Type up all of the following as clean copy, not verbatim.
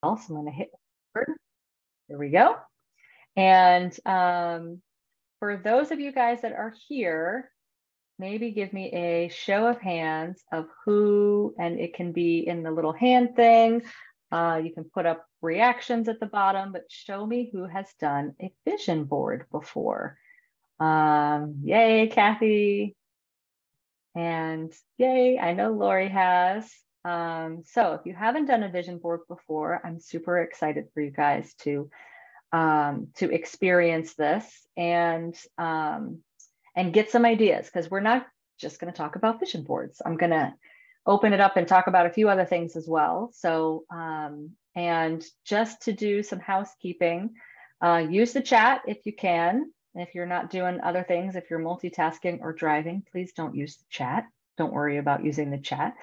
So I'm going to hit record. There we go. And for those of you guys that are here, maybe give me a show of hands of who, and it can be in the little hand thing. You can put up reactions at the bottom, but show me who has done a vision board before. Yay, Kathy. And yay, I know Lori has. So if you haven't done a vision board before, I'm super excited for you guys to experience this and get some ideas, because we're not just going to talk about vision boards. I'm going to open it up and talk about a few other things as well. So, and just to do some housekeeping, use the chat if you can. If you're not doing other things, if you're multitasking or driving, please don't use the chat. Don't worry about using the chat.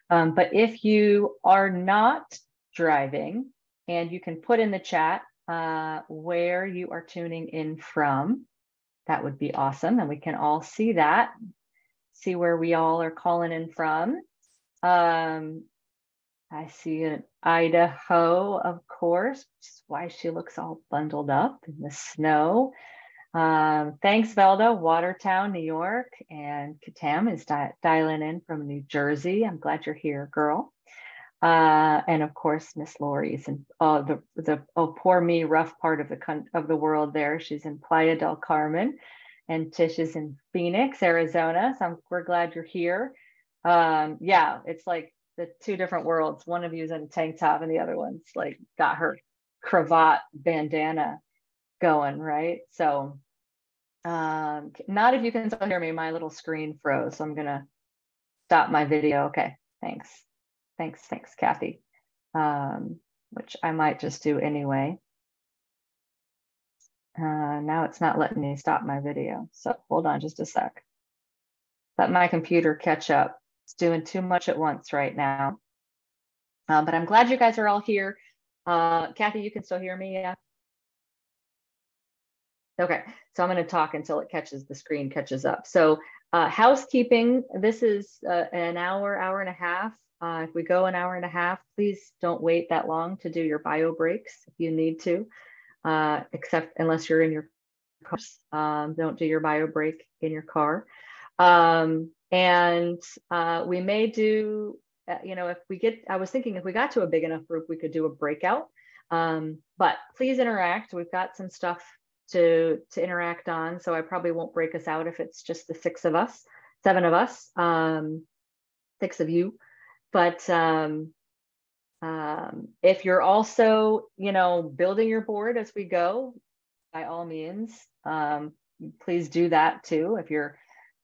But if you are not driving, and you can put in the chat where you are tuning in from, that would be awesome. And we can all see that, see where we all are calling in from. I see an Idaho, of course, which is why she looks all bundled up in the snow. Thanks, Velda, Watertown, New York, and Katam is dialing in from New Jersey. I'm glad you're here, girl. And of course, Miss Lori's in poor me, rough part of the world there. She's in Playa del Carmen, and Tish is in Phoenix, Arizona. So we're glad you're here. Yeah, it's like the two different worlds. One of you is in a tank top, and the other one's like got her cravat bandana going, right? So not if you can still hear me, my little screen froze, so I'm gonna stop my video. Okay, thanks, Kathy, which I might just do anyway. Now it's not letting me stop my video, so hold on just a sec. Let my computer catch up. It's doing too much at once right now, but I'm glad you guys are all here. Kathy, you can still hear me? Yeah. Okay, so I'm going to talk until the screen catches up. So housekeeping, this is an hour and a half. If we go an hour and a half, please don't wait that long to do your bio breaks if you need to, except unless you're in your car. Don't do your bio break in your car. We may do, I was thinking if we got to a big enough group, we could do a breakout. But please interact. We've got some stuff to interact on, so I probably won't break us out if it's just the 7 of us, 6 of you. But if you're also, building your board as we go, by all means, please do that too. If you're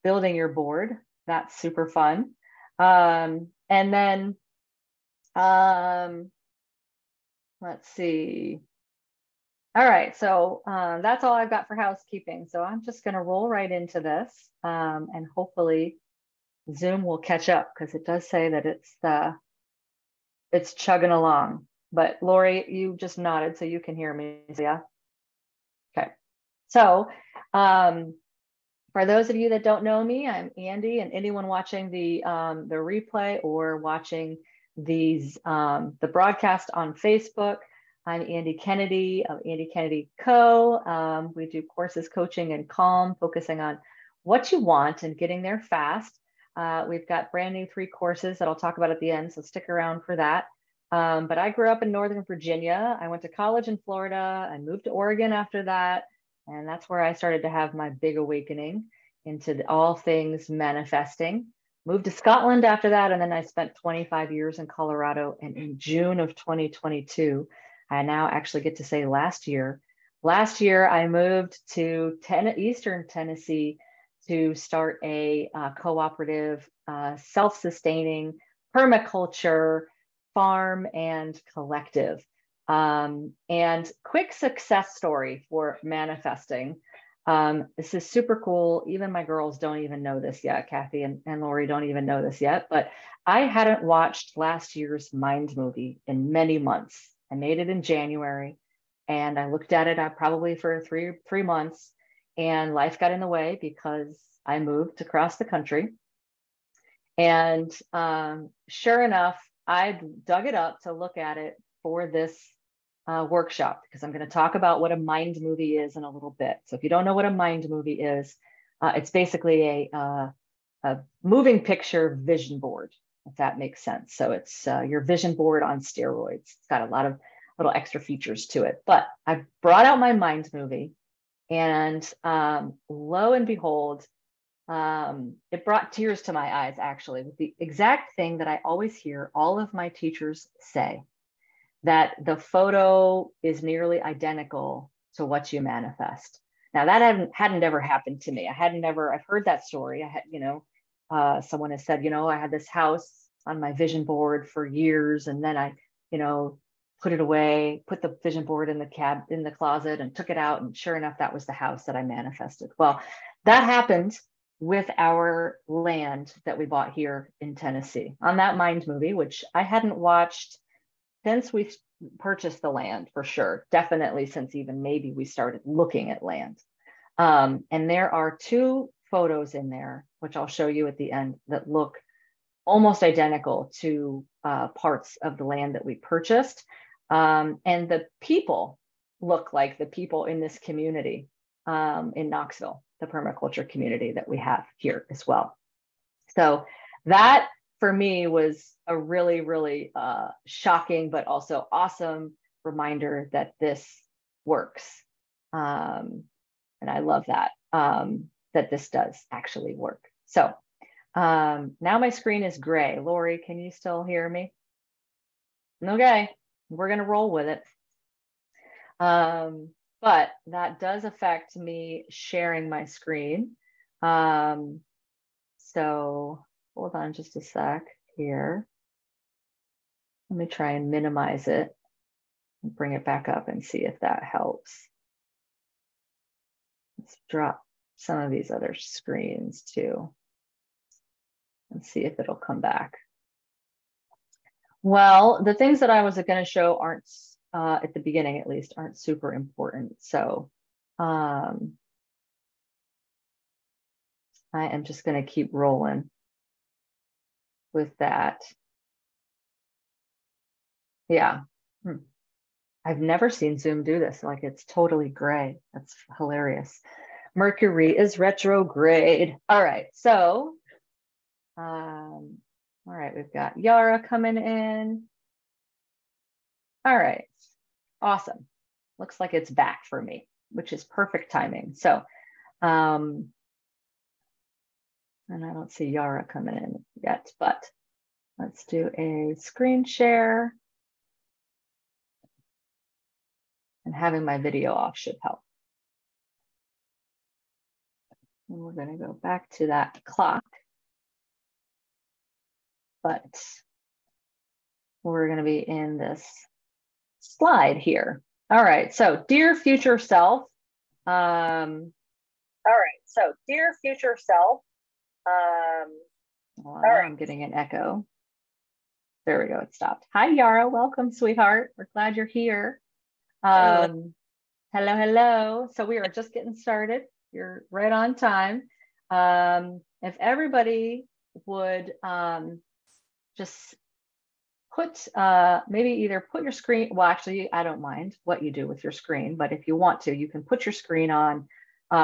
building your board, that's super fun. And then let's see. All right, so that's all I've got for housekeeping. So I'm just going to roll right into this, and hopefully Zoom will catch up, because it does say that it's chugging along. But Lori, you just nodded, so you can hear me. Yeah. Okay. So for those of you that don't know me, I'm Andy, and anyone watching the replay or watching the broadcast on Facebook, I'm Andy Kennedy of Andy Kennedy Co. We do courses, coaching, and Calm, focusing on what you want and getting there fast. We've got brand new 3 courses that I'll talk about at the end, so stick around for that. But I grew up in Northern Virginia. I went to college in Florida. I moved to Oregon after that, and that's where I started to have my big awakening into all things manifesting. Moved to Scotland after that, and then I spent 25 years in Colorado. And in June of 2022, I now actually get to say last year, I moved to Eastern Tennessee to start a cooperative, self-sustaining permaculture farm and collective. And quick success story for manifesting. This is super cool. Even my girls don't even know this yet. Kathy and Lori don't even know this yet, but I hadn't watched last year's Mind movie in many months. I made it in January, and I looked at it probably for three months, and life got in the way because I moved across the country. And sure enough, I dug it up to look at it for this workshop, because I'm going to talk about what a mind movie is in a little bit. So if you don't know what a mind movie is, it's basically a moving picture vision board, if that makes sense. So it's your vision board on steroids. It's got a lot of little extra features to it. But I brought out my mind movie, and lo and behold, it brought tears to my eyes, actually, with the exact thing that I always hear all of my teachers say, that the photo is nearly identical to what you manifest. Now that hadn't ever happened to me. I've heard that story. I had, someone has said, I had this house on my vision board for years, and then I, put it away, put the vision board in the closet and took it out. And sure enough, that was the house that I manifested. Well, that happened with our land that we bought here in Tennessee on that mind movie, which I hadn't watched since we purchased the land, for sure. Definitely since even maybe we started looking at land. And there are 2 photos in there, which I'll show you at the end, that look almost identical to parts of the land that we purchased. And the people look like the people in this community in Knoxville, the permaculture community that we have here as well. So that for me was a really, really shocking, but also awesome reminder that this works. And I love that, that this does actually work. So now my screen is gray. Lori, can you still hear me? Okay, we're gonna roll with it. But that does affect me sharing my screen. So hold on just a sec here. Let me try and minimize it and bring it back up and see if that helps. Let's drop some of these other screens too and see if it'll come back. Well, the things that I was going to show aren't, at the beginning at least, aren't super important. So I am just going to keep rolling with that. Yeah. I've never seen Zoom do this. Like, it's totally gray. That's hilarious. Mercury is retrograde. All right. So, all right, we've got Yara coming in. All right. Awesome. Looks like it's back for me, which is perfect timing. So, and I don't see Yara coming in yet, but let's do a screen share. And having my video off should help. And we're going to go back to that clock. But we're going to be in this slide here. All right. So, dear future self. All right. So, dear future self. Well, now I'm getting an echo. There we go. It stopped. Hi, Yara. Welcome, sweetheart. We're glad you're here. Hello, hello. So we are just getting started. You're right on time. If everybody would just put, maybe either put your screen, well, actually, I don't mind what you do with your screen, but if you want to, you can put your screen on,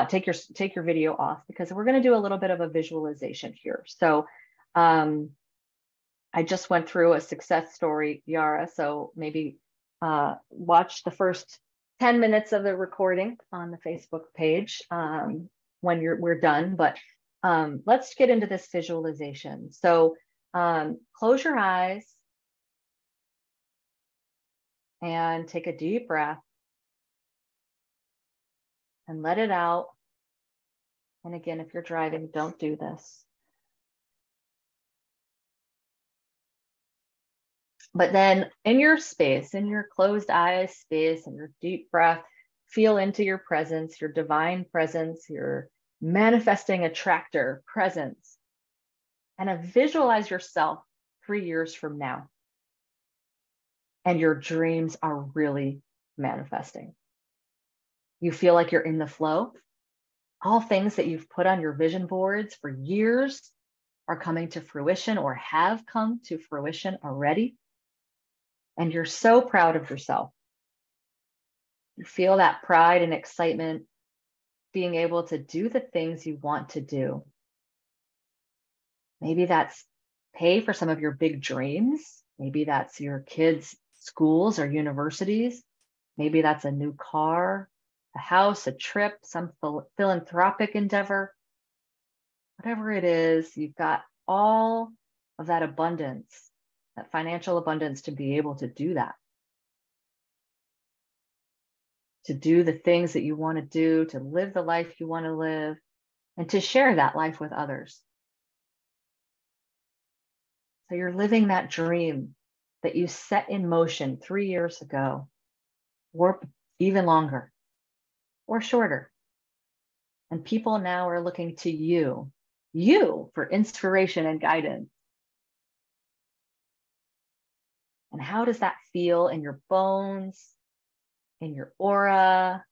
take your video off, because we're going to do a little bit of a visualization here. So I just went through a success story, Yara, so maybe watch the first 10 minutes of the recording on the Facebook page when we're done. But let's get into this visualization. So close your eyes and take a deep breath and let it out. And again, if you're driving, don't do this. But then in your space, in your closed eyes space and your deep breath, feel into your presence, your divine presence, your manifesting attractor presence, and visualize yourself 3 years from now. And your dreams are really manifesting. You feel like you're in the flow. All things that you've put on your vision boards for years are coming to fruition or have come to fruition already. and you're so proud of yourself. You feel that pride and excitement being able to do the things you want to do. Maybe that's pay for some of your big dreams. Maybe that's your kids' schools or universities. Maybe that's a new car, a house, a trip, some philanthropic endeavor. Whatever it is, you've got all of that abundance, that financial abundance to be able to do that. To do the things that you want to do, to live the life you want to live, and to share that life with others. So you're living that dream that you set in motion 3 years ago, or even longer, or shorter. And people now are looking to you for inspiration and guidance. And how does that feel in your bones, in your aura?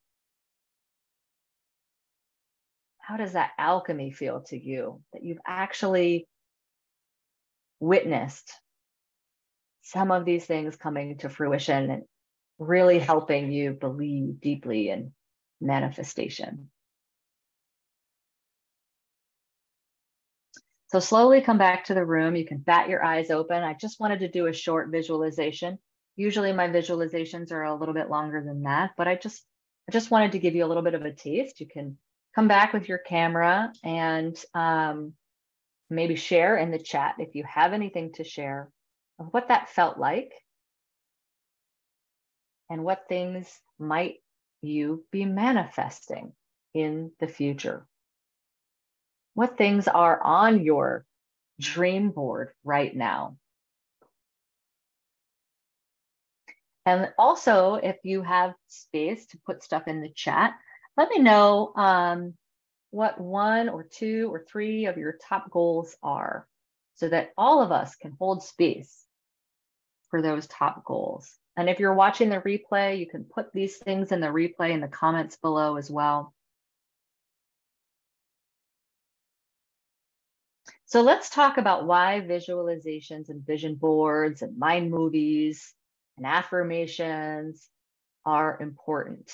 How does that alchemy feel to you that you've actually witnessed some of these things coming to fruition and really helping you believe deeply in manifestation? So slowly come back to the room. You can bat your eyes open. I just wanted to do a short visualization. Usually my visualizations are a little bit longer than that, but I just wanted to give you a little bit of a taste. You can come back with your camera and maybe share in the chat if you have anything to share of what that felt like and what things might you be manifesting in the future. What things are on your dream board right now? And also, if you have space to put stuff in the chat, let me know what 1 or 2 or 3 of your top goals are so that all of us can hold space for those top goals. And if you're watching the replay, you can put these things in the replay in the comments below as well. So let's talk about why visualizations and vision boards and mind movies and affirmations are important.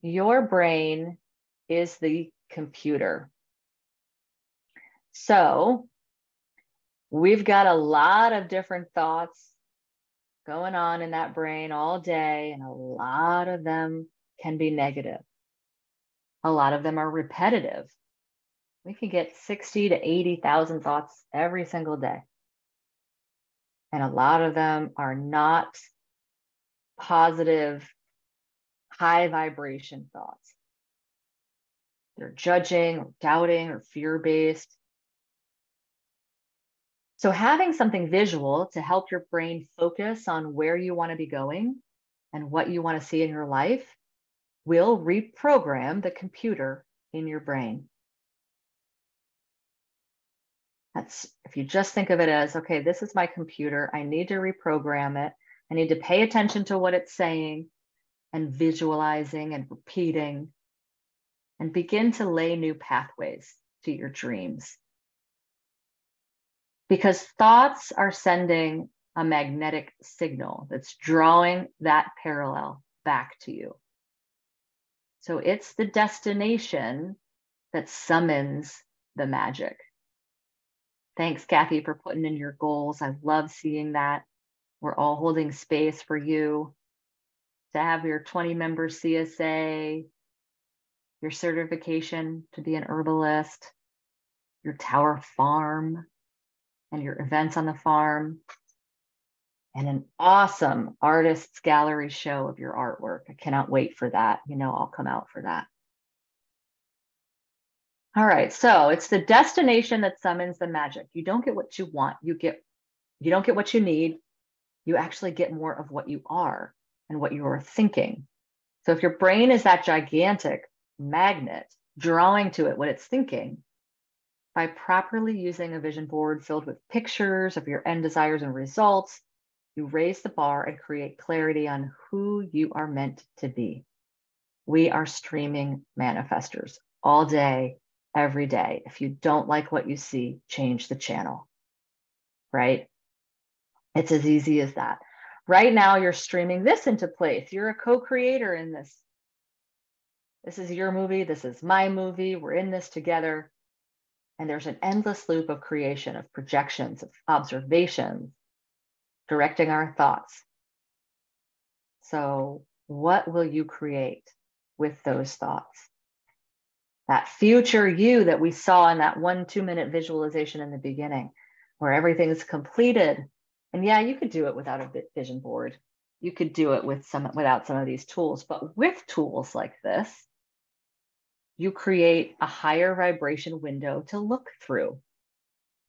Your brain is the computer. So we've got a lot of different thoughts going on in that brain all day, and a lot of them can be negative. A lot of them are repetitive. We can get 60 to 80,000 thoughts every single day. And a lot of them are not positive, high vibration thoughts. They're judging or doubting or fear-based. So having something visual to help your brain focus on where you want to be going and what you want to see in your life will reprogram the computer in your brain. That's, if you just think of it as, okay, this is my computer, I need to reprogram it. I need to pay attention to what it's saying and visualizing and repeating and begin to lay new pathways to your dreams. Because thoughts are sending a magnetic signal that's drawing that parallel back to you. So it's the destination that summons the magic. Thanks, Kathy, for putting in your goals. I love seeing that. We're all holding space for you to have your 20-member CSA, your certification to be an herbalist, your Tower farm, and your events on the farm, and an awesome artist's gallery show of your artwork. I cannot wait for that. You know, I'll come out for that. All right, so it's the destination that summons the magic. You don't get what you want. You don't get what you need. You actually get more of what you are and what you are thinking. So if your brain is that gigantic magnet drawing to it what it's thinking, by properly using a vision board filled with pictures of your end desires and results, you raise the bar and create clarity on who you are meant to be. We are streaming manifestors all day, every day. If you don't like what you see, change the channel, right? It's as easy as that. Right now, you're streaming this into place. You're a co-creator in this. This is your movie. This is my movie. We're in this together. And there's an endless loop of creation, of projections, of observations, directing our thoughts. So what will you create with those thoughts? That future you that we saw in that 1-2-minute visualization in the beginning, where everything's completed. And yeah, you could do it without a vision board. You could do it without some of these tools, but with tools like this, you create a higher vibration window to look through.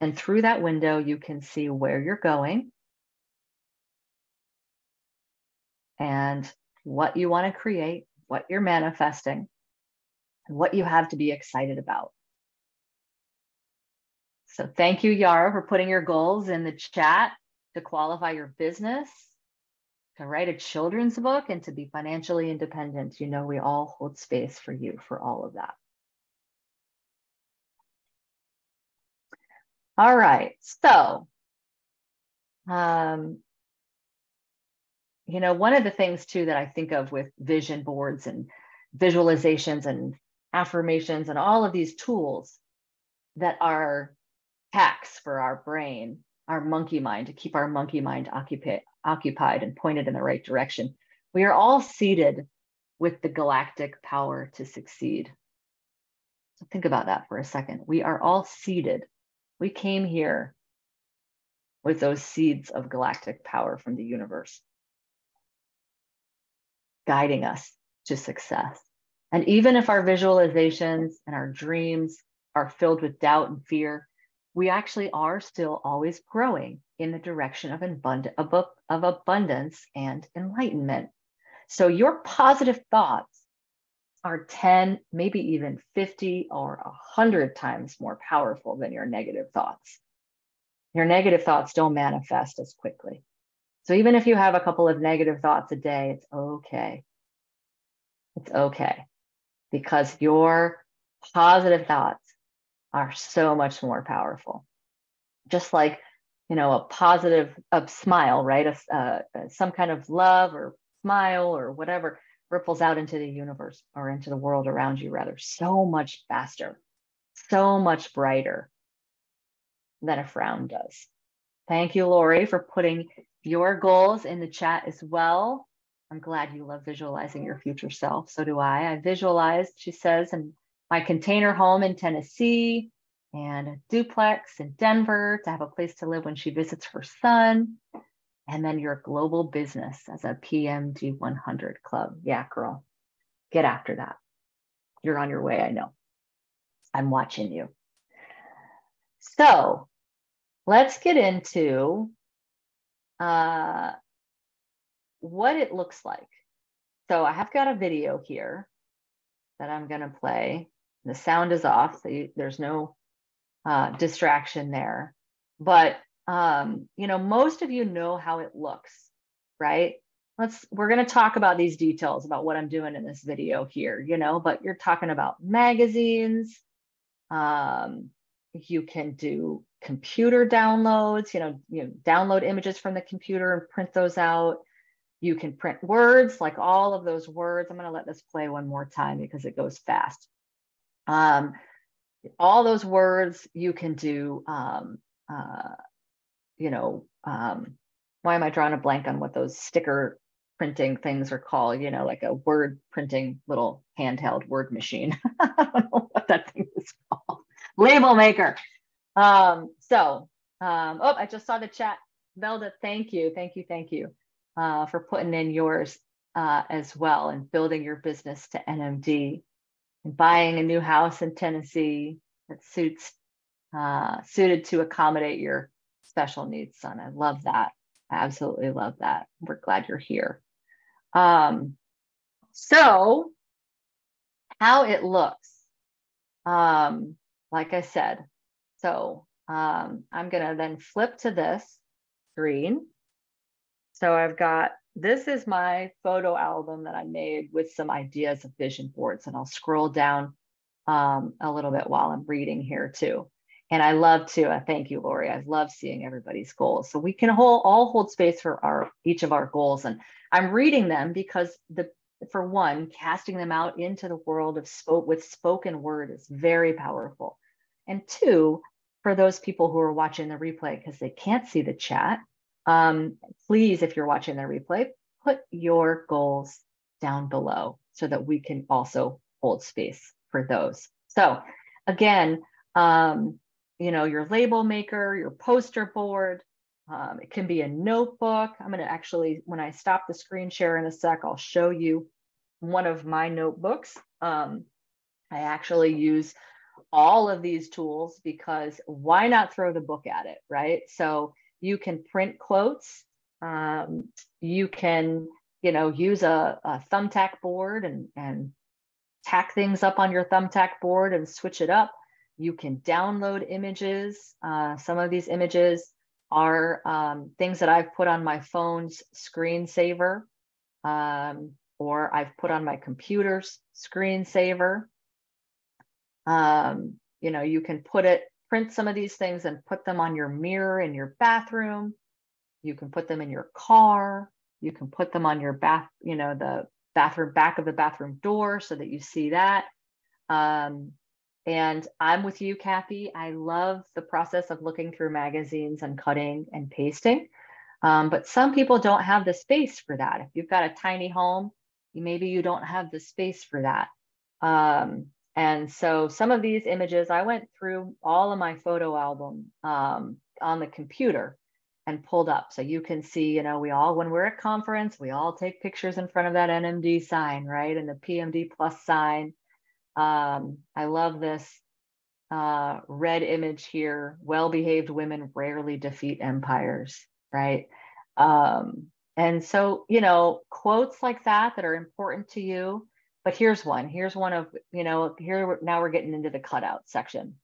And through that window, you can see where you're going and what you want to create, what you're manifesting, and what you have to be excited about. So thank you, Yara, for putting your goals in the chat to qualify your business, to write a children's book, and to be financially independent. You know, we all hold space for you for all of that. All right, so, you know, one of the things too that I think of with vision boards and visualizations and affirmations and all of these tools that are hacks for our brain, our monkey mind, to keep our monkey mind occupied and pointed in the right direction. We are all seated with the galactic power to succeed. So think about that for a second. We are all seated. We came here with those seeds of galactic power from the universe, guiding us to success. And even if our visualizations and our dreams are filled with doubt and fear, we actually are still always growing in the direction of abundance and enlightenment. So your positive thoughts are 10, maybe even 50 or 100 times more powerful than your negative thoughts. Your negative thoughts don't manifest as quickly. So even if you have a couple of negative thoughts a day, it's okay. It's okay, because your positive thoughts are so much more powerful. Just like, you know, a smile, right? Some kind of love or smile or whatever ripples out into the universe, or into the world around you, rather, so much faster, so much brighter than a frown does. Thank you, Lori, for putting your goals in the chat as well. I'm glad you love visualizing your future self. So do I. I visualized, she says, in my container home in Tennessee, and a duplex in Denver to have a place to live when she visits her son. And then your global business as a PMG 100 club. Yeah, girl, get after that. You're on your way, I know. I'm watching you. So let's get into what it looks like. So I have got a video here that I'm going to play. The sound is off, so there's no distraction there. But you know, most of you know how it looks, right? We're going to talk about these details about what I'm doing in this video here, you know, but you're talking about magazines. You can do computer downloads, you know, download images from the computer and print those out. You can print words, like all of those words. I'm going to let this play one more time because it goes fast. All those words you can do, you know, why am I drawing a blank on what those sticker printing things are called? You know, like a word printing little handheld word machine. I don't know what that thing is called. Label maker. Oh, I just saw the chat. Velda, thank you for putting in yours as well, and building your business to NMD, and buying a new house in Tennessee that suited to accommodate your special needs son. I love that. I absolutely love that. We're glad you're here. So how it looks, like I said, so I'm gonna then flip to this screen. So I've got, this is my photo album that I made with some ideas of vision boards, and I'll scroll down a little bit while I'm reading here too. And I love to thank you, Lori. I love seeing everybody's goals. So we can all hold space for each of our goals. And I'm reading them because for one, casting them out into the world of spoken word is very powerful. And two, for those people who are watching the replay because they can't see the chat, please, if you're watching the replay, put your goals down below so that we can also hold space for those. So again, your label maker, your poster board, it can be a notebook. I'm going to actually, when I stop the screen share in a sec, I'll show you one of my notebooks. I actually use all of these tools because why not throw the book at it, right? So you can print quotes. You can, use a thumbtack board and tack things up on your thumbtack board and switch it up. You can download images. Some of these images are things that I've put on my phone's screensaver, or I've put on my computer's screensaver. You can print some of these things and put them on your mirror in your bathroom. You can put them in your car. You can put them on your the bathroom, back of the bathroom door so that you see that. And I'm with you, Kathy. I love the process of looking through magazines and cutting and pasting. But some people don't have the space for that. If you've got a tiny home, maybe you don't have the space for that. And so some of these images, I went through all of my photo album on the computer and pulled up. So you can see, when we're at conference, we all take pictures in front of that NMD sign, right? And the PMD plus sign. I love this red image here. Well-behaved women rarely defeat empires, right? And so, quotes like that are important to you. But here's one of, here now we're getting into the cutout section.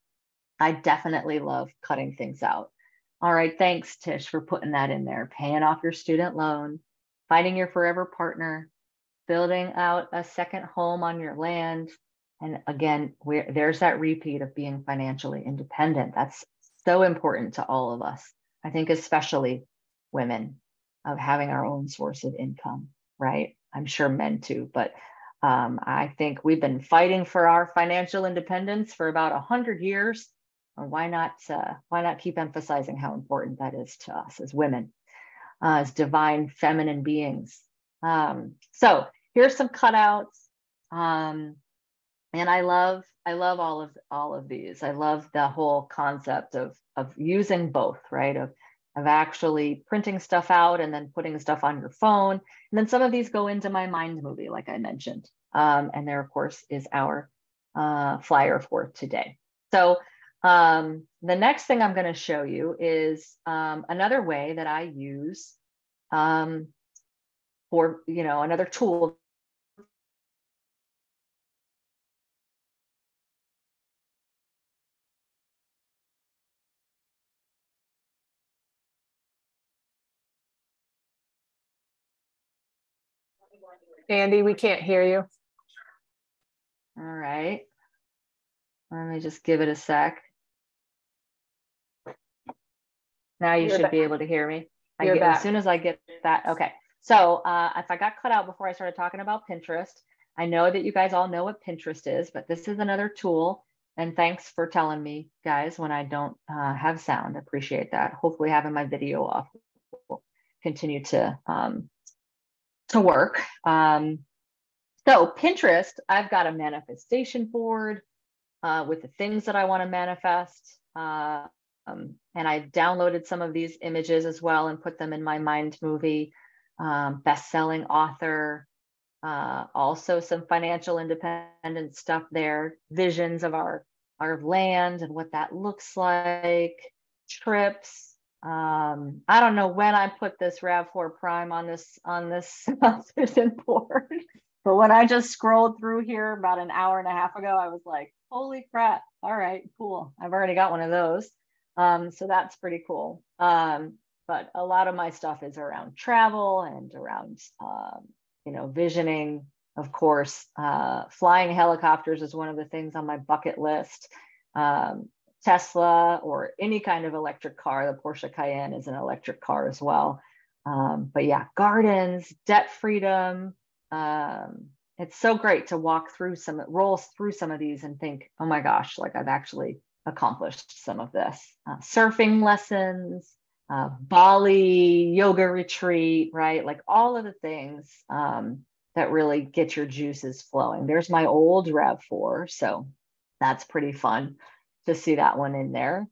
I definitely love cutting things out. All right, thanks, Tish, for putting that in there. Paying off your student loan, finding your forever partner, building out a second home on your land. And again, there's that repeat of being financially independent. That's so important to all of us. I think especially women, of having our own source of income, right? I'm sure men too, but I think we've been fighting for our financial independence for about 100 years. Why not keep emphasizing how important that is to us as women, as divine feminine beings? So here's some cutouts. And I love all of these. I love the whole concept of using both, right? Of actually printing stuff out and then putting stuff on your phone. And then some of these go into my Mind movie, like I mentioned. And there, of course, is our flyer for today. So the next thing I'm going to show you is another way that I use for, another tool. Andy, we can't hear you. All right. Let me just give it a sec. Now you should be able to hear me. As soon as I get that. Okay. So if I got cut out before I started talking about Pinterest, I know that you guys all know what Pinterest is, but this is another tool. And thanks for telling me, guys, when I don't have sound. I appreciate that. Hopefully having my video off will continue to work. So Pinterest, I've got a manifestation board with the things that I want to manifest. And I downloaded some of these images as well and put them in my Mind movie. Best-selling author, also some financial independent stuff there, visions of our land and what that looks like, trips. I don't know when I put this RAV4 Prime on this vision board, but when I just scrolled through here about an hour and a half ago, I was like, holy crap. All right, cool. I've already got one of those. So that's pretty cool. But a lot of my stuff is around travel and around, visioning, of course. Flying helicopters is one of the things on my bucket list. Tesla or any kind of electric car. The Porsche Cayenne is an electric car as well. But yeah, gardens, debt freedom. It's so great to roll through some of these and think, oh my gosh, like I've actually accomplished some of this. Surfing lessons, Bali yoga retreat, right? Like all of the things that really get your juices flowing. There's my old RAV4, so that's pretty fun to see that one in there.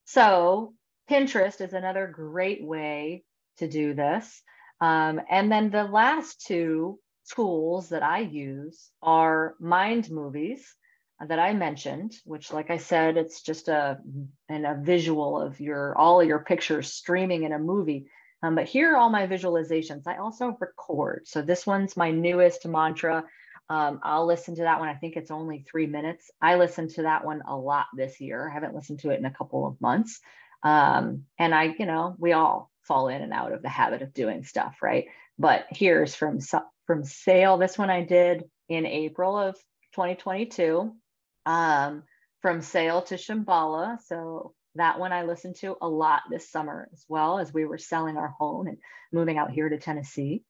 So Pinterest is another great way to do this. And then the last two tools that I use are Mind Movies that I mentioned, which, like I said, it's just a visual of all of your pictures streaming in a movie. But here are all my visualizations. I also record. So this one's my newest mantra. I'll listen to that one. I think it's only 3 minutes. I listened to that one a lot this year. I haven't listened to it in a couple of months. And we all fall in and out of the habit of doing stuff, right? But here's from Sail. This one I did in April of 2022. From Sail to Shambhala. So that one I listened to a lot this summer as well, as we were selling our home and moving out here to Tennessee.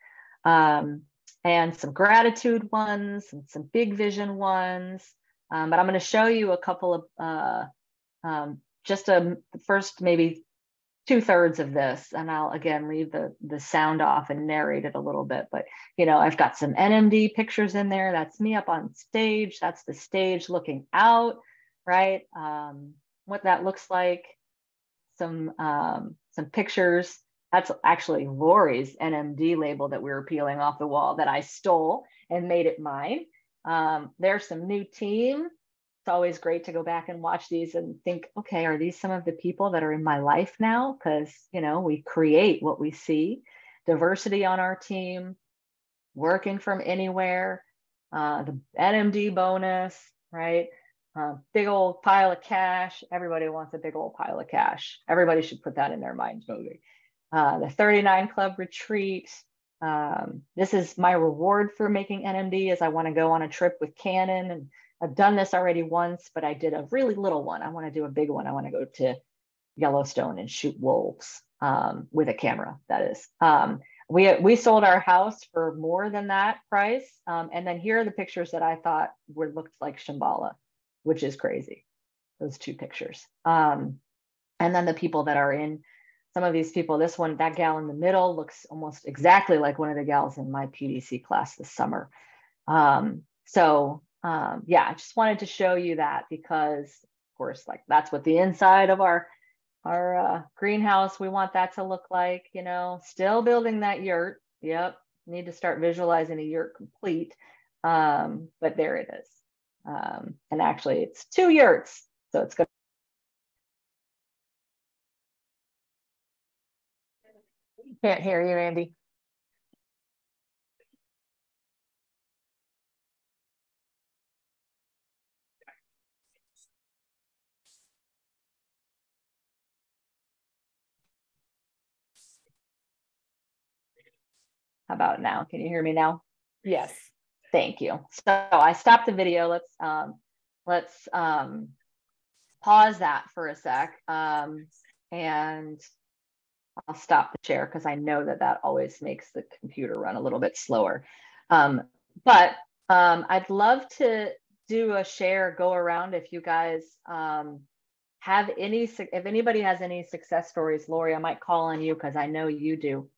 And some gratitude ones and some big vision ones. But I'm going to show you a couple of first maybe 2/3 of this, and I'll again leave the sound off and narrate it a little bit. But I've got some NMD pictures in there. That's me up on stage. That's the stage looking out, right? What that looks like. Some pictures. That's actually Lori's NMD label that we were peeling off the wall that I stole and made it mine. There's some new team. It's always great to go back and watch these and think, okay, are these some of the people that are in my life now? Because, we create what we see. Diversity on our team, working from anywhere, the NMD bonus, right? Big old pile of cash. Everybody wants a big old pile of cash. Everybody should put that in their Mind movie. The 39 Club retreat. This is my reward for making NMD, is I want to go on a trip with Canon, and I've done this already once, but I did a really little one. I want to do a big one. I want to go to Yellowstone and shoot wolves with a camera, that is. We sold our house for more than that price. And then here are the pictures that I thought looked like Shambhala, which is crazy, those two pictures. And then the people that are in, some of these people, that gal in the middle looks almost exactly like one of the gals in my PDC class this summer. Yeah, I just wanted to show you that because, of course, like that's what the inside of our greenhouse, we want that to look like, still building that yurt. Yep. Need to start visualizing a yurt complete. But there it is. And actually it's 2 yurts. So it's good. Can't hear you, Andy. How about now? Can you hear me now? Yes. Thank you. So I stopped the video. Let's pause that for a sec. And I'll stop the share because I know that always makes the computer run a little bit slower. But I'd love to do a share go around if you guys if anybody has any success stories. Lori, I might call on you because I know you do.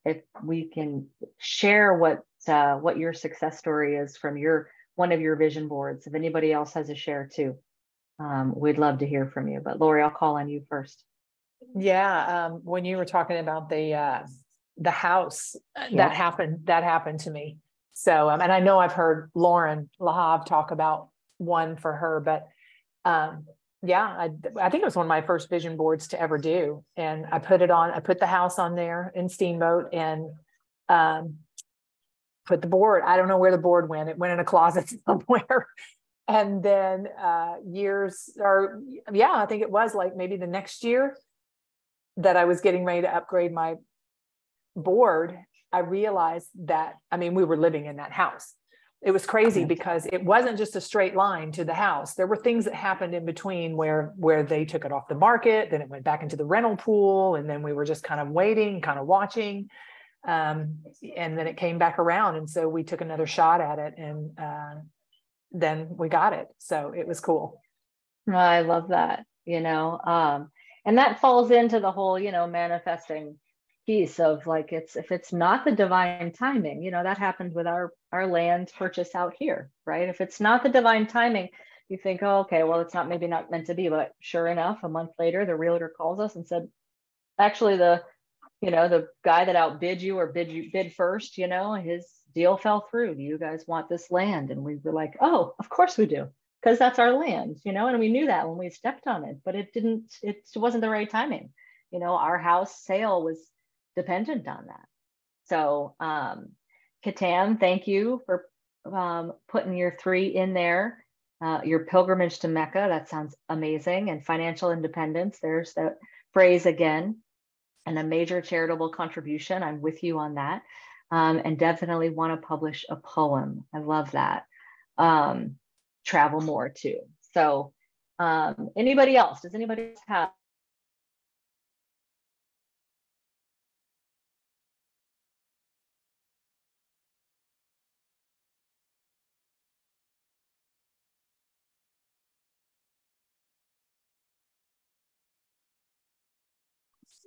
If we can share what your success story is from one of your vision boards. If anybody else has a share too, we'd love to hear from you. But Lori, I'll call on you first. Yeah, when you were talking about the house, Yep. that happened to me. So, and I know I've heard Lauren Lahav talk about one for her, but yeah, I think it was one of my first vision boards to ever do. And I put the house on there in Steamboat and put the board. I don't know where the board went. It went in a closet somewhere. And then I think it was like maybe the next year that I was getting ready to upgrade my board, I realized that, we were living in that house. it was crazy because it wasn't just a straight line to the house. There were things that happened in between where they took it off the market, then it went back into the rental pool, and then we were just kind of waiting, kind of watching. And then it came back around. And so we took another shot at it, and then we got it. So it was cool. I love that, and that falls into the whole, manifesting piece of like, if it's not the divine timing, that happened with our land purchase out here, right? If it's not the divine timing, you think, oh, okay, well, it's maybe not meant to be. But sure enough, a month later, the realtor calls us and said, actually, the guy that outbid you or bid first, his deal fell through. Do you guys want this land? And we were like, oh, of course we do, because that's our land, and we knew that when we stepped on it, but it wasn't the right timing. Our house sale was dependent on that. So Ketan, thank you for putting your 3 in there. Your pilgrimage to Mecca, that sounds amazing. And financial independence, there's that phrase again. And a major charitable contribution, I'm with you on that. And definitely want to publish a poem. I love that. Travel more too. So anybody else? Does anybody else have?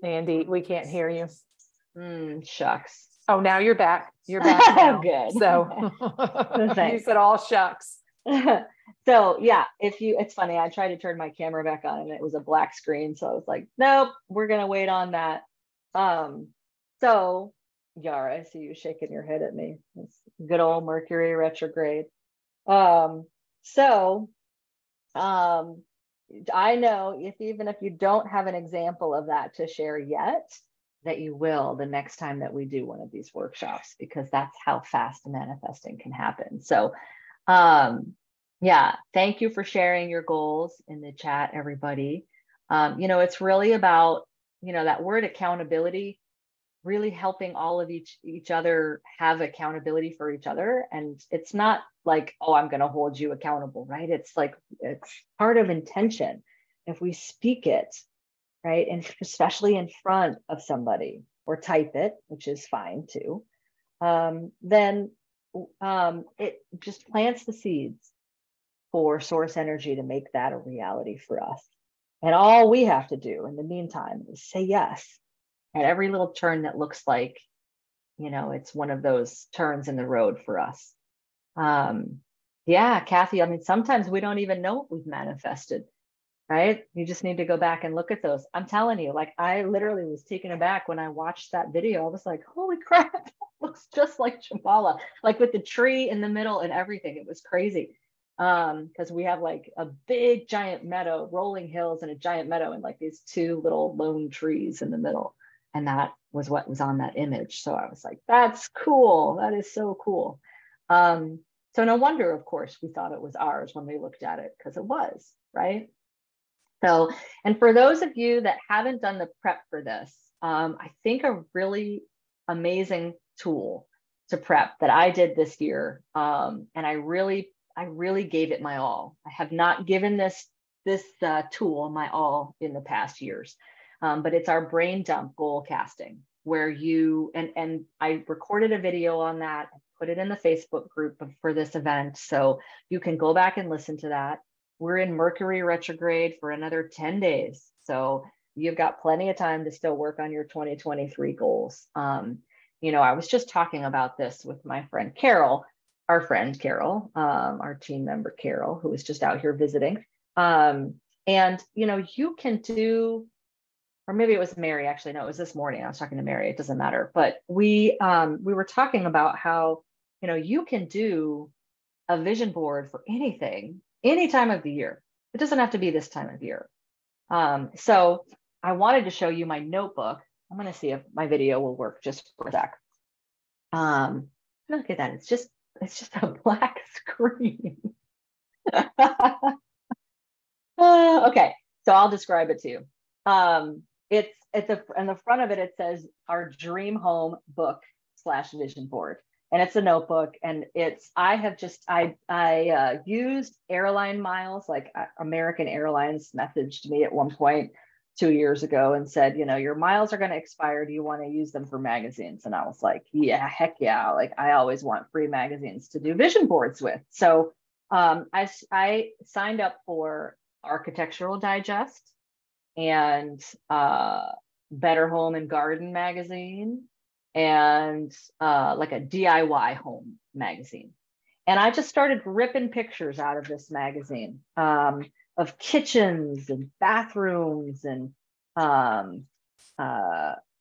Andy, we can't hear you. Shucks. Oh, now you're back. You're back now. Good. So you said all shucks. So yeah, it's funny. I tried to turn my camera back on and it was a black screen. So I was like, nope, we're going to wait on that. So Yara, I see you shaking your head at me. It's good old Mercury retrograde. I know even if you don't have an example of that to share yet, that you will the next time that we do one of these workshops, because that's how fast manifesting can happen. So yeah, thank you for sharing your goals in the chat, everybody. It's really about, that word accountability, really helping all of each other have accountability for each other. And it's not like, oh, I'm going to hold you accountable, right? It's like, it's part of intention. If we speak it, right, and especially in front of somebody, or type it, which is fine too, then it just plants the seeds for source energy to make that a reality for us. And all we have to do in the meantime is say yes at every little turn that looks like, it's one of those turns in the road for us. Yeah, Kathy, I mean, sometimes we don't even know what we've manifested, right? You just need to go back and look at those. I'm telling you, like, I literally was taken aback when I watched that video. I was like, holy crap, that looks just like Shambhala, like with the tree in the middle and everything. It was crazy. Because we have like a big giant meadow, rolling hills and a giant meadow, and like these 2 little lone trees in the middle. And that was what was on that image. So I was like, that's cool. That is so cool. So no wonder, of course, we thought it was ours when we looked at it, because it was, right? So, and for those of you that haven't done the prep for this, I think a really amazing tool to prep that I did this year, and I really gave it my all. I have not given this tool my all in the past years, but it's our brain dump goal casting, where you, and I recorded a video on that, put it in the Facebook group for this event. So you can go back and listen to that. We're in Mercury retrograde for another 10 days. So you've got plenty of time to still work on your 2023 goals. I was just talking about this with my friend Carol, our team member Carol, who was just out here visiting. And you can do, or maybe it was Mary, actually, no, it was this morning. I was talking to Mary, it doesn't matter. But we were talking about how, you can do a vision board for anything, any time of the year. It doesn't have to be this time of year. So I wanted to show you my notebook. I'm going to see if my video will work just for a sec. Look at that. It's just a black screen. Okay, so I'll describe it to you. In the front of it, it says our dream home book / vision board. and it's a notebook, and I have just, used airline miles. Like American Airlines messaged me at one point 2 years ago and said, your miles are going to expire. Do you want to use them for magazines? And I was like, yeah, heck yeah. Like I always want free magazines to do vision boards with. So I signed up for Architectural Digest and Better Home and Garden magazine, and like a DIY home magazine. And I just started ripping pictures out of this magazine of kitchens and bathrooms and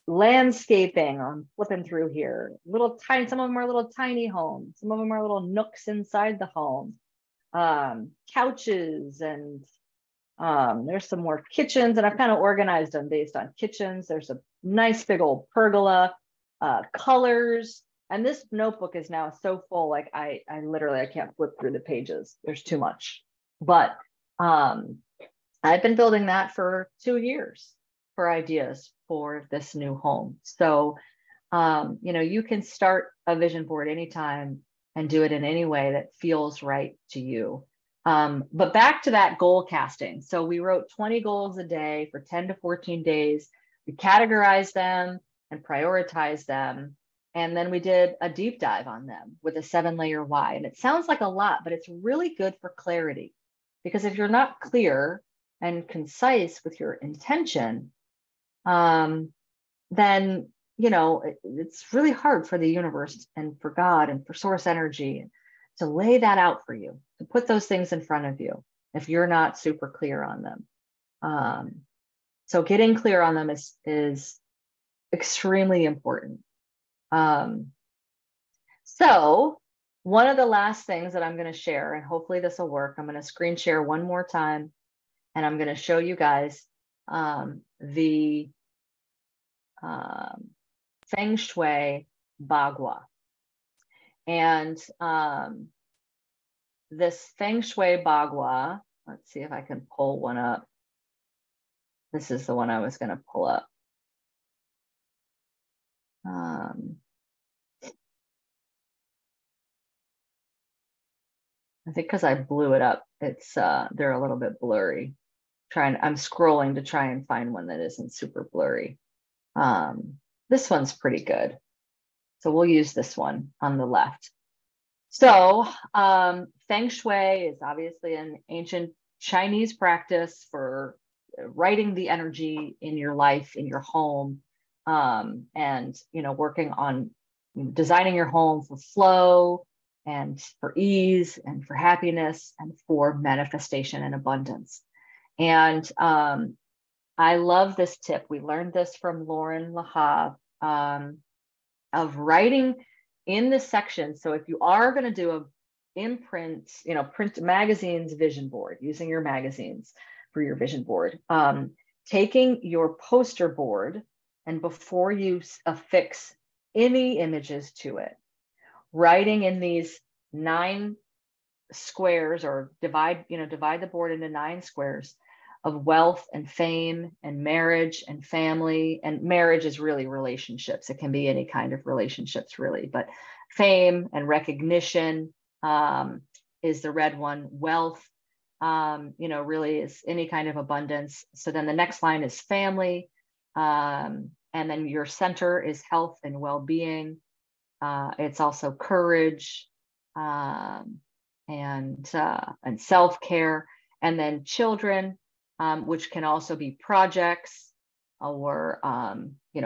landscaping. I'm flipping through here. Some of them are little tiny homes. Some of them are little nooks inside the home. Couches, and there's some more kitchens, and I've kind of organized them based on kitchens. There's a nice big old pergola, colors. And this notebook is now so full, like I literally, I can't flip through the pages. There's too much. But I've been building that for 2 years for ideas for this new home. So, you can start a vision board anytime and do it in any way that feels right to you. But back to that goal casting. So we wrote 20 goals a day for 10 to 14 days. We categorized them and prioritized them. And then we did a deep dive on them with a 7-layer why. And it sounds like a lot, but it's really good for clarity. Because if you're not clear and concise with your intention, then, it's really hard for the universe and for God and for source energy to lay that out for you, to put those things in front of you if you're not super clear on them. So getting clear on them is extremely important. So one of the last things that I'm going to share, and hopefully this will work, I'm going to screen share one more time, and I'm going to show you guys the Feng Shui Bagua. And this Feng Shui Bagua, let's see if I can pull one up. This is the one I was going to pull up. I think because I blew it up, it's they're a little bit blurry. I'm scrolling to try and find one that isn't super blurry. This one's pretty good. So we'll use this one on the left. So Feng Shui is obviously an ancient Chinese practice for writing the energy in your life, in your home, and working on designing your home for flow and for ease and for happiness and for manifestation and abundance. And I love this tip. We learned this from Lauren Lahav, of writing in this section. So if you are going to do a imprint, print magazines vision board, using your magazines for your vision board, taking your poster board, and before you affix any images to it, writing in these 9 squares, or divide the board into 9 squares of wealth and fame and marriage and family. And marriage is really relationships. It can be any kind of relationships, really, but fame and recognition is the red one. Wealth, really is any kind of abundance. So then the next line is family. And then your center is health and well-being. It's also courage and self-care. And then children, which can also be projects or,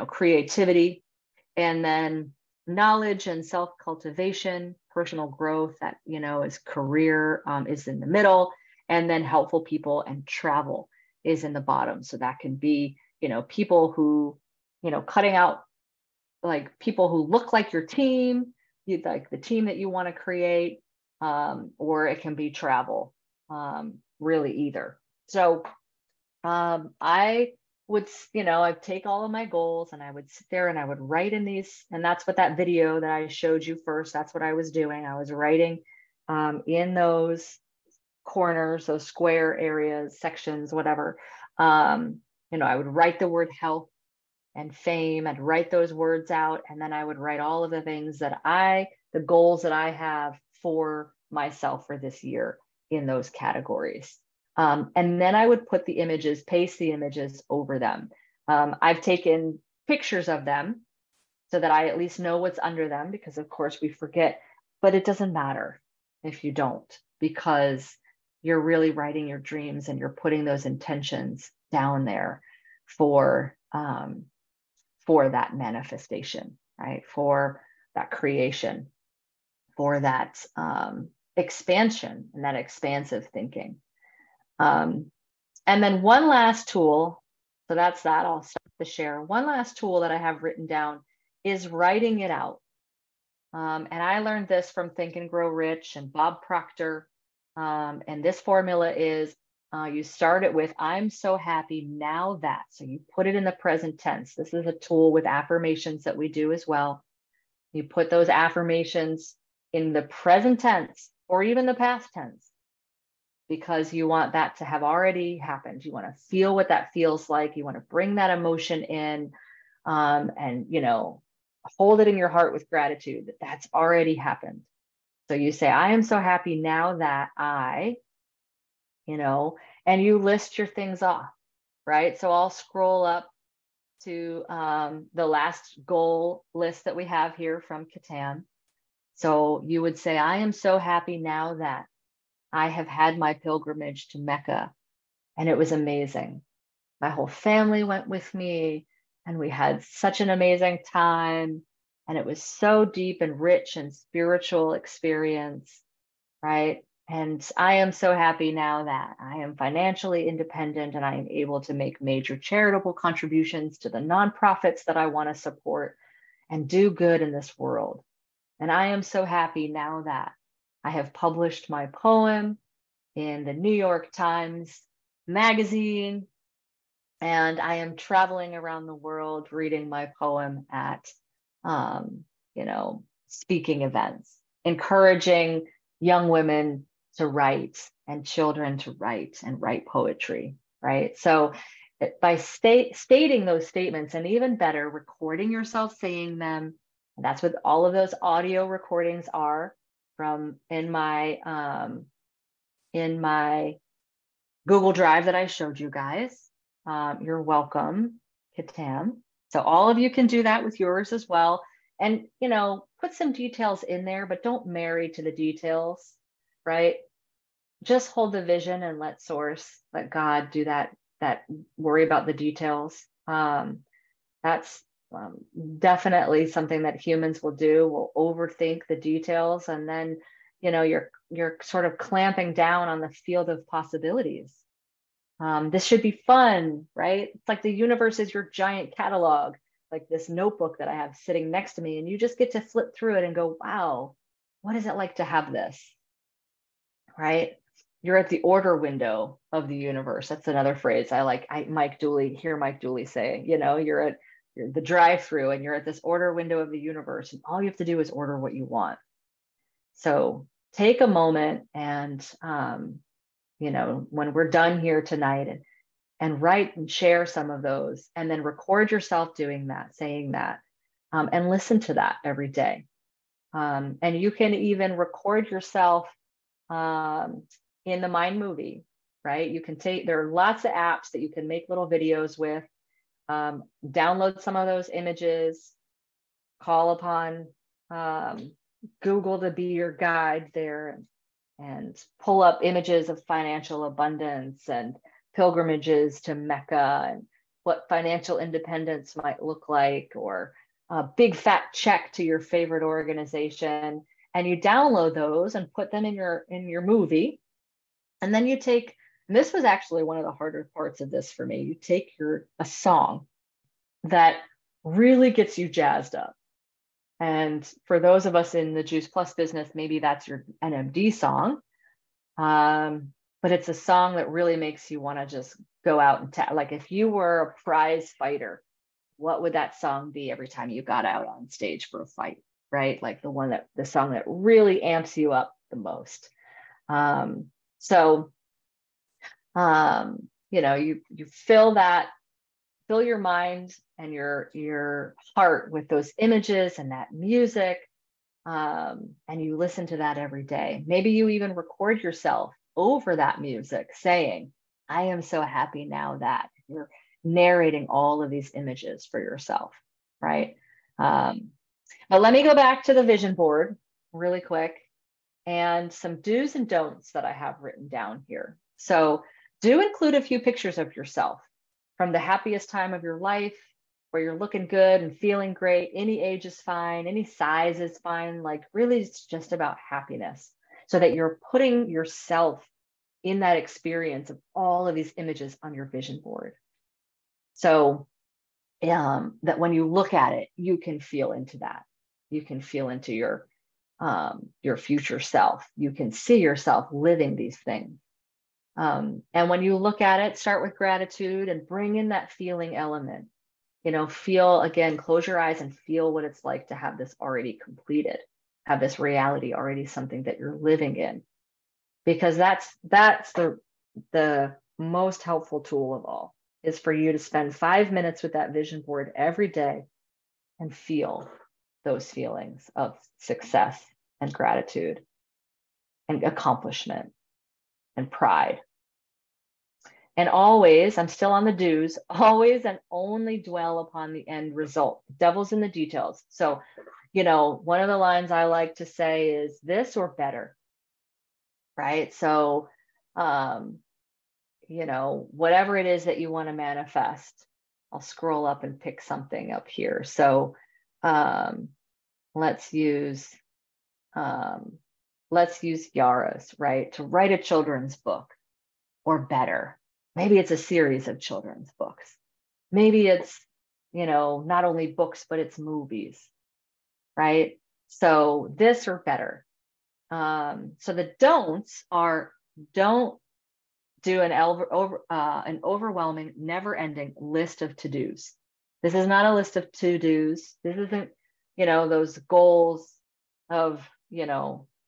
creativity. And then knowledge and self-cultivation, personal growth, that, is career, is in the middle. And then helpful people and travel is in the bottom. So that can be, people who, cutting out like people who look like your team, like the team that you want to create, or it can be travel, really either. So I would, I'd take all of my goals and I would sit there and I would write in these, and that's what that video that I showed you first, that's what I was doing. I was writing in those corners, those square areas, sections, whatever. I would write the word health and fame and write those words out. And then I would write all of the things that I the goals that I have for myself for this year in those categories. And then I would put the images, paste the images over them. I've taken pictures of them so that I at least know what's under them, because of course we forget, but it doesn't matter if you don't, because you're really writing your dreams and you're putting those intentions down there for that manifestation, right? For that creation, for that expansion and that expansive thinking. And then one last tool, so that's that, I'll start to share. One last tool that I have written down is writing it out. And I learned this from Think and Grow Rich and Bob Proctor. And this formula is you start it with, I'm so happy now that. So you put it in the present tense. This is a tool with affirmations that we do as well. You put those affirmations in the present tense or even the past tense, because you want that to have already happened. You want to feel what that feels like. You want to bring that emotion in, and, you know, hold it in your heart with gratitude that that's already happened. So you say, I am so happy now that I, you know, and you list your things off, right? So I'll scroll up to the last goal list that we have here from Catan. So you would say, I am so happy now that I have had my pilgrimage to Mecca, and it was amazing. My whole family went with me, and we had such an amazing time. And it was so deep and rich and spiritual experience, right? And I am so happy now that I am financially independent and I am able to make major charitable contributions to the nonprofits that I want to support and do good in this world. And I am so happy now that I have published my poem in the New York Times magazine, and I am traveling around the world reading my poem at, you know, speaking events, encouraging young women to write and children to write and write poetry, right? So by stating those statements, and even better, recording yourself saying them, that's what all of those audio recordings are from in my Google Drive that I showed you guys. You're welcome, Catan. So all of you can do that with yours as well. And, you know, put some details in there, but don't marry to the details, right? Just hold the vision and let source, let God do that worry about the details. That's definitely something that humans will do. We'll overthink the details, and then, you know, you're sort of clamping down on the field of possibilities. This should be fun, right? It's like the universe is your giant catalog, like this notebook that I have sitting next to me, and you just get to flip through it and go, wow, what is it like to have this, right? You're at the order window of the universe. That's another phrase I like. Hear Mike Dooley say, you know, you're the drive-through and you're at this order window of the universe, and all you have to do is order what you want. So take a moment and, you know, when we're done here tonight, and write and share some of those, and then record yourself doing that, saying that, and listen to that every day. And you can even record yourself in the Mind Movie, right? You can there are lots of apps that you can make little videos with. Download some of those images, call upon Google to be your guide there, and pull up images of financial abundance and pilgrimages to Mecca and what financial independence might look like, or a big fat check to your favorite organization. And you download those and put them in your movie. And then you take, and this was actually one of the harder parts of this for me, you take a song that really gets you jazzed up. And for those of us in the Juice Plus business, maybe that's your NMD song. But it's a song that really makes you want to just go out and like if you were a prize fighter, what would that song be every time you got out on stage for a fight, right? Like the song that really amps you up the most. You know, you fill your mind and your heart with those images and that music, And you listen to that every day. Maybe you even record yourself over that music saying, I am so happy now that you're narrating all of these images for yourself, right? But let me go back to the vision board really quick and some do's and don'ts that I have written down here. So do include a few pictures of yourself from the happiest time of your life, where you're looking good and feeling great. Any age is fine, any size is fine. Like really, it's just about happiness so that you're putting yourself in that experience of all of these images on your vision board. So that when you look at it, you can feel into that. You can feel into your future self. You can see yourself living these things. And when you look at it, start with gratitude and bring in that feeling element. Feel again, close your eyes and feel what it's like to have this already completed, have this reality already something that you're living in. Because that's the most helpful tool of all, is for you to spend 5 minutes with that vision board every day and feel those feelings of success and gratitude and accomplishment and pride. And always, I'm still on the do's, always and only dwell upon the end result. The devil's in the details. So, one of the lines I like to say is this or better, right? So, whatever it is that you want to manifest, I'll scroll up and pick something up here. So, let's use Yara's, right? To write a children's book or better. Maybe it's a series of children's books. Maybe it's, not only books, but it's movies, right? So this or better. So the don'ts are, don't do an overwhelming, never-ending list of to-dos. This is not a list of to-dos. This isn't, those goals of,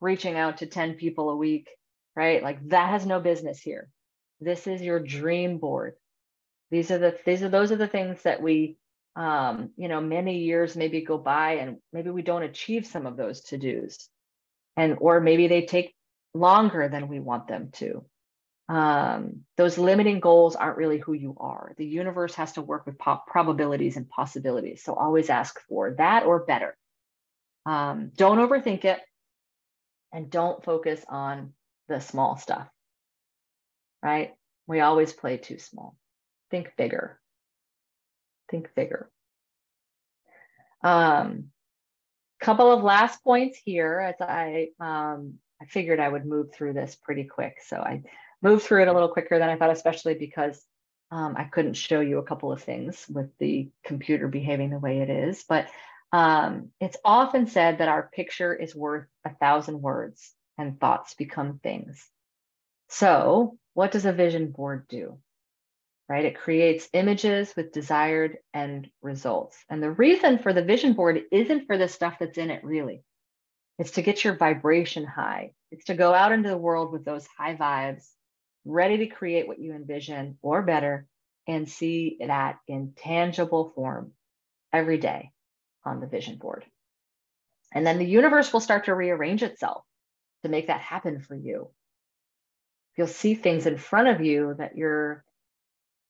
reaching out to 10 people a week, right? Like that has no business here. This is your dream board. Those are the things that we, many years maybe go by and maybe we don't achieve some of those to-dos, or maybe they take longer than we want them to. Those limiting goals aren't really who you are. The universe has to work with probabilities and possibilities. So always ask for that or better. Don't overthink it, and don't focus on the small stuff, right? We always play too small. Think bigger. Think bigger. Couple of last points here, as I figured I would move through this pretty quick. So I moved through it a little quicker than I thought, especially because I couldn't show you a couple of things with the computer behaving the way it is. But it's often said that our picture is worth 1,000 words and thoughts become things. So what does a vision board do? Right? It creates images with desired end results. And the reason for the vision board isn't for the stuff that's in it, really. It's to get your vibration high. It's to go out into the world with those high vibes, ready to create what you envision or better, and see that in tangible form every day on the vision board. And then the universe will start to rearrange itself to make that happen for you. You'll see things in front of you that you're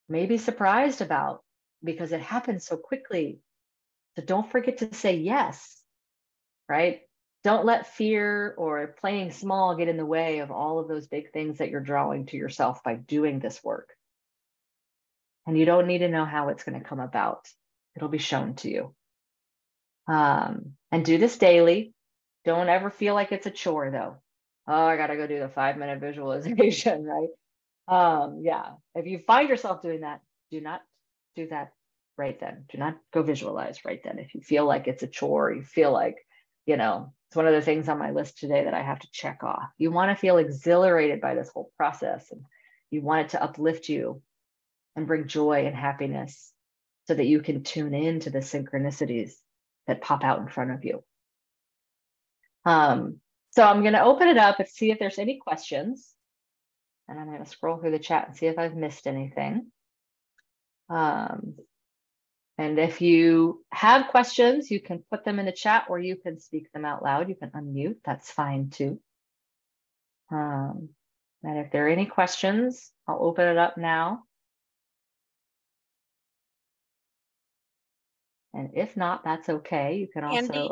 maybe surprised about because it happens so quickly. So don't forget to say yes, right? Don't let fear or playing small get in the way of all of those big things that you're drawing to yourself by doing this work. And you don't need to know how it's going to come about. It'll be shown to you. And do this daily. Don't ever feel like it's a chore though. Oh, I got to go do the 5-minute visualization, right? Yeah. If you find yourself doing that, do not do that right then. Do not go visualize right then. If you feel like it's a chore, you feel like, it's one of the things on my list today that I have to check off. You want to feel exhilarated by this whole process, and you want it to uplift you and bring joy and happiness so that you can tune into the synchronicities that pop out in front of you. So I'm going to open it up and see if there's any questions. And I'm going to scroll through the chat and see if I've missed anything. And if you have questions, you can put them in the chat or you can speak them out loud. You can unmute, that's fine too. And if there are any questions, I'll open it up now. And if not, that's okay. You can also, Andy?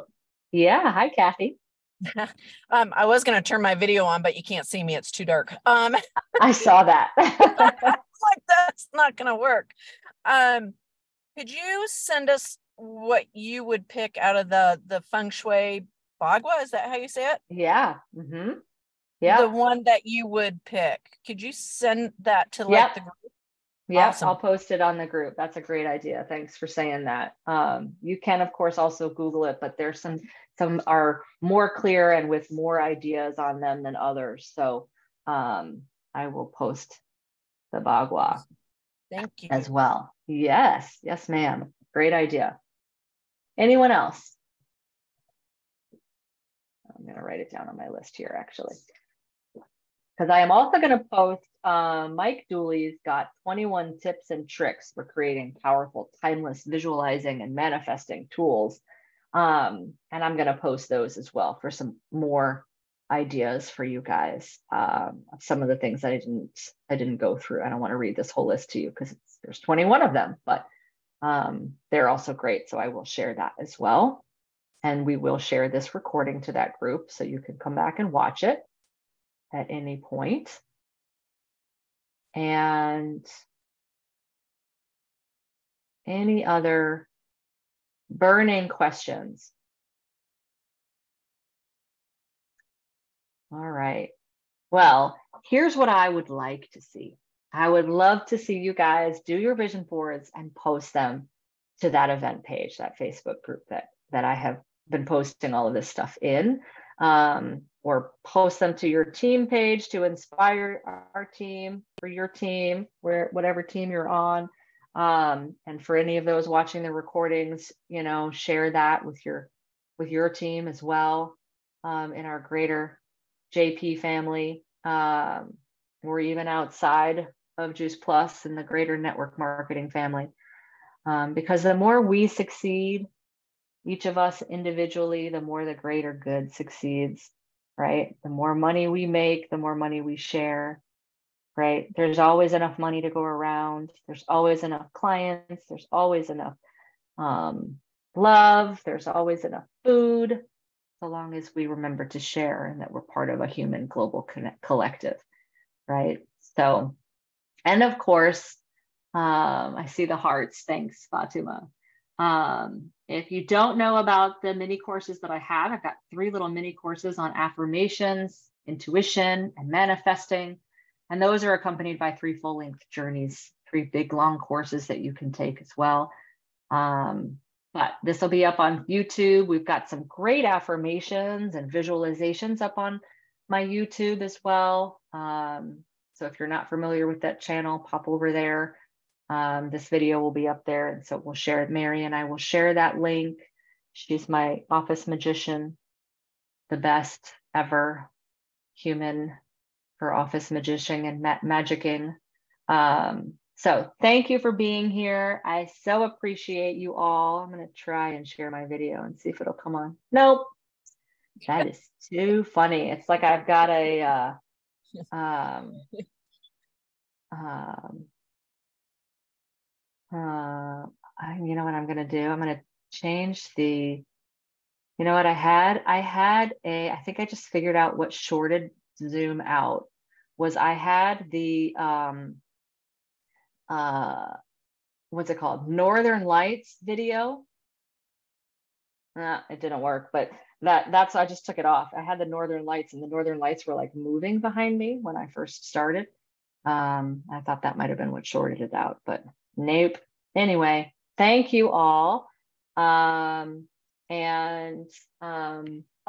Yeah, hi, Kathy. I was going to turn my video on, but you can't see me. It's too dark. I saw that. Like, that's not going to work. Could you send us what you would pick out of the feng shui bagua? Is that how you say it? Yeah. Mm-hmm. Yeah. The one that you would pick. Could you send that to like Yep. the group? Yep, Awesome. I'll post it on the group. That's a great idea. Thanks for saying that. You can, of course, also Google it, but there's some are more clear and with more ideas on them than others. So I will post the bagua. Thank you. As well. Yes, yes, ma'am. Great idea. Anyone else? I'm going to write it down on my list here, actually. Because I am also going to post, Mike Dooley's got 21 tips and tricks for creating powerful, timeless visualizing and manifesting tools. And I'm going to post those as well for some more ideas for you guys. Some of the things that I didn't go through. I don't want to read this whole list to you because there's 21 of them, but they're also great. So I will share that as well. And we will share this recording to that group so you can come back and watch it at any point. And any other burning questions? All right. Well, here's what I would like to see. I would love to see you guys do your vision boards and post them to that event page, that Facebook group that I have been posting all of this stuff in, or post them to your team page to inspire our team, for your team, whatever team you're on. And for any of those watching the recordings, you know, share that with your team as well, in our greater JP family, or even outside of Juice Plus and the greater network marketing family. Because the more we succeed, each of us individually, the more the greater good succeeds, right? The more money we make, the more money we share, right? There's always enough money to go around. There's always enough clients. There's always enough love. There's always enough food, so long as we remember to share and that we're part of a human global collective, right? So, and of course, I see the hearts. Thanks, Fatima. If you don't know about the mini courses that I have, I've got 3 little mini courses on affirmations, intuition, and manifesting. And those are accompanied by 3 full-length journeys, 3 big, long courses that you can take as well. But this will be up on YouTube. We've got some great affirmations and visualizations up on my YouTube as well. So if you're not familiar with that channel, pop over there. This video will be up there. And so we'll share it. Mary and I will share that link. She's my office magician, the best ever human for office magician and magicking. So thank you for being here. I so appreciate you all. I'm going to try and share my video and see if it'll come on. Nope. That is too funny. It's like I've got a, you know what I'm going to do? I'm going to change the, you know what I had? I think I just figured out what shorted Zoom out was. I had the, what's it called? Northern Lights video. It didn't work, but that's, I just took it off. I had the Northern Lights and the Northern Lights were like moving behind me when I first started. I thought that might've been what shorted it out, but nope. Anyway, thank you all. Oh,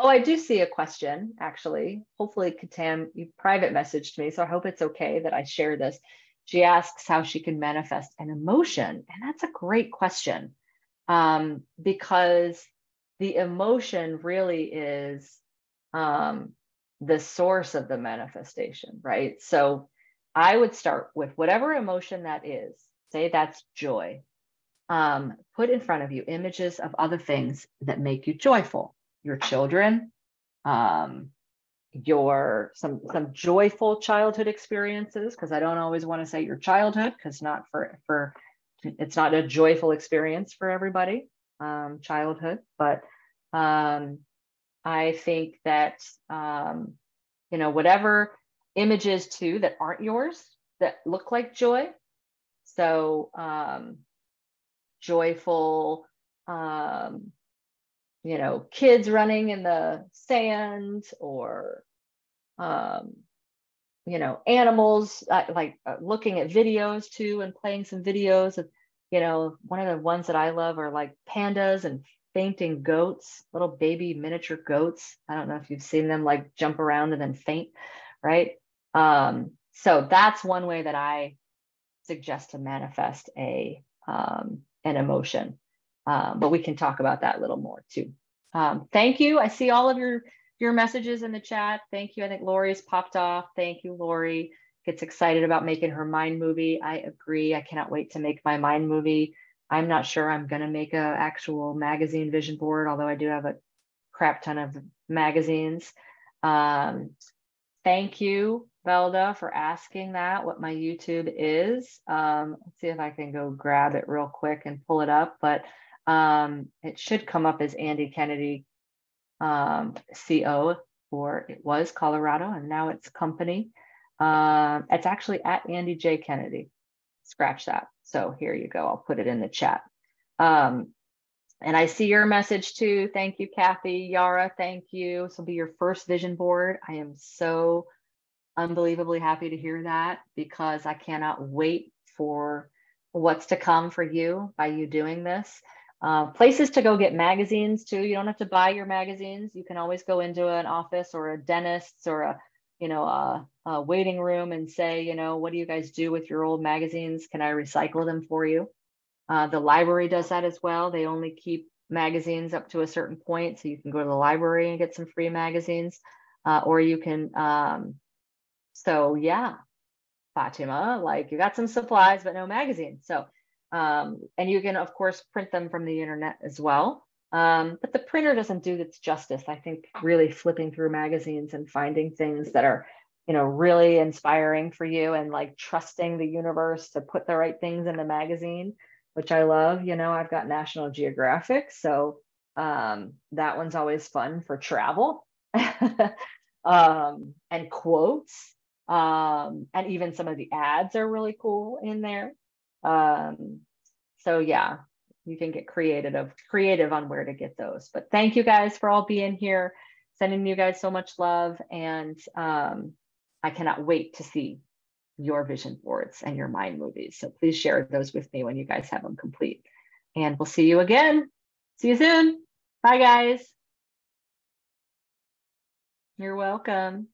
I do see a question, actually. Hopefully, Katam, you private messaged me, so I hope it's okay that I share this. She asks how she can manifest an emotion, and that's a great question, because the emotion really is the source of the manifestation, right? So I would start with whatever emotion that is. Say that's joy. put in front of you images of other things that make you joyful. Your children, your some joyful childhood experiences, because I don't always want to say your childhood, because not for it's not a joyful experience for everybody, childhood, but I think that you know, whatever images too that aren't yours that look like joy. So joyful, you know, kids running in the sand, or you know, animals, like looking at videos too and playing some videos of, you know, one of the ones that I love are like pandas and fainting goats, little baby miniature goats. I don't know if you've seen them like jump around and then faint, right? So that's one way that I suggest to manifest an emotion. But we can talk about that a little more too. Thank you. I see all of your messages in the chat. Thank you. I think Lori's popped off. Thank you, Lori. Gets excited about making her mind movie. I agree. I cannot wait to make my mind movie. I'm not sure I'm going to make an actual magazine vision board, although I do have a crap ton of magazines. Thank you, Velda, for asking that, what my YouTube is. Let's see if I can go grab it real quick and pull it up, but it should come up as Andy Kennedy CO, or it was Colorado, and now it's company. It's actually at Andy J. Kennedy. Scratch that. So here you go. I'll put it in the chat. And I see your message too. Thank you, Kathy. Yara, thank you. This will be your first vision board. I am so unbelievably happy to hear that, because I cannot wait for what's to come for you by you doing this. Places to go get magazines too. You don't have to buy your magazines. You can always go into an office or a dentist's or a, you know, a waiting room and say, you know, what do you guys do with your old magazines? Can I recycle them for you? The library does that as well. They only keep magazines up to a certain point. So you can go to the library and get some free magazines, or you can, so yeah, Fatima, like you got some supplies, but no magazines. So, and you can of course print them from the internet as well. But the printer doesn't do its justice. I think really flipping through magazines and finding things that are, you know, really inspiring for you, and like trusting the universe to put the right things in the magazine, which I love. You know, I've got National Geographic, so that one's always fun for travel. And quotes, and even some of the ads are really cool in there. So yeah, you can get creative on where to get those. But thank you guys for all being here, sending you guys so much love, and I cannot wait to see your vision boards and your mind movies. So please share those with me when you guys have them complete. And we'll see you again. See you soon. Bye, guys. You're welcome.